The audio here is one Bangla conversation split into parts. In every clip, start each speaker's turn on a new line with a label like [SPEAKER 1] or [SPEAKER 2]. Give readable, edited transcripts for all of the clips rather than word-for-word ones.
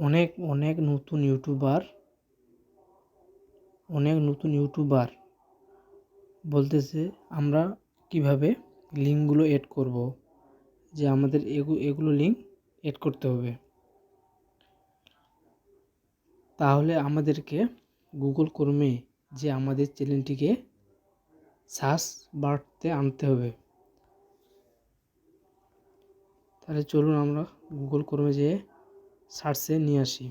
[SPEAKER 1] অনেক নতুন ইউটিউবার বলতেছে আমরা কিভাবে লিঙ্কগুলো এড করব, যে আমাদের এগুলো লিঙ্ক এড করতে হবে। তাহলে আমাদেরকে গুগল ক্রোমে যে আমাদের চ্যানেলটিকে সার্চ বারতে আনতে হবে। তাহলে চলুন আমরা গুগল ক্রোমে যেয়ে সার্চে নিয়ে আসি।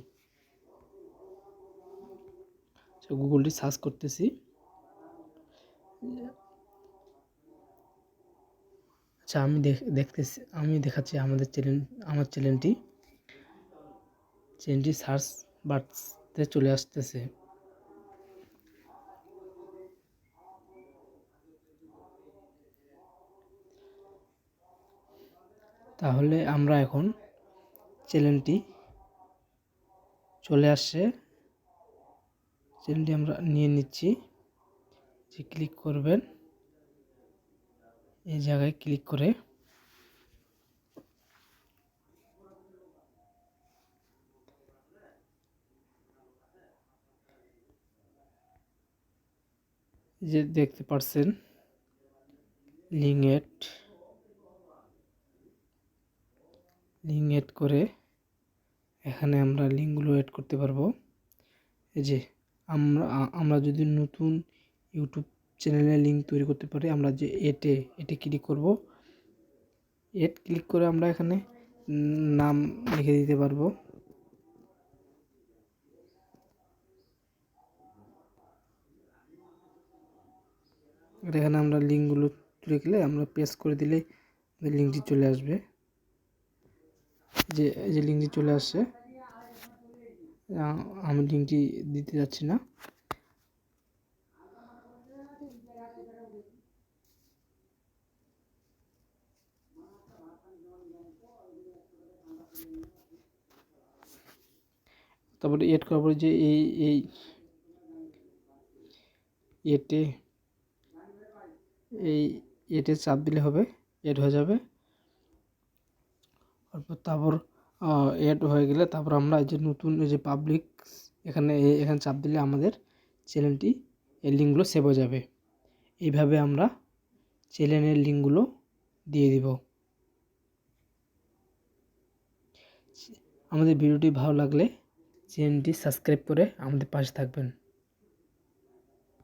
[SPEAKER 1] গুগলটি সার্চ করতেছি। আচ্ছা, আমি দেখাচ্ছি আমার চ্যানেলটি সার্চ বারতে চলে আসতেছে। তাহলে আমরা এখন চ্যানেলটি চলে আসছে, চ্যানেলটি আমরা নিয়ে নিচ্ছি। যে ক্লিক করবেন, এই জায়গায় ক্লিক করে যে দেখতে পাচ্ছেন লিঙ্ক এড করে এখানে আমরা লিঙ্কগুলো এড করতে পারবো। এই যে আমরা যদি নতুন ইউটিউব চ্যানেলের লিঙ্ক তৈরি করতে পারি, আমরা যে এটে ক্লিক করব। ক্লিক করে আমরা এখানে নাম লিখে দিতে পারবো। এখানে আমরা লিঙ্কগুলো তুলে গেলে আমরা পেস্ট করে দিলে লিঙ্কটি চলে আসবে। এই যে লিঙ্কটি চলে আসছে, আমি লিঙ্কটি দিতে যাচ্ছি না। তারপরে এড করার পরে যে এই এটে চাপ দিলে হবে, এড হয়ে যাবে। তারপর এড হয়ে গেলে তারপর আমরা যে নতুন যে পাবলিক এখানে চাপ দিলে আমাদের চ্যানেলটি এই লিঙ্কগুলো সেভ হয়ে যাবে। এইভাবে আমরা চ্যানেলের লিঙ্কগুলো দিয়ে দিব। আমাদের ভিডিওটি ভালো লাগলে চ্যানেলটি সাবস্ক্রাইব করে আমাদের পাশে থাকবেন।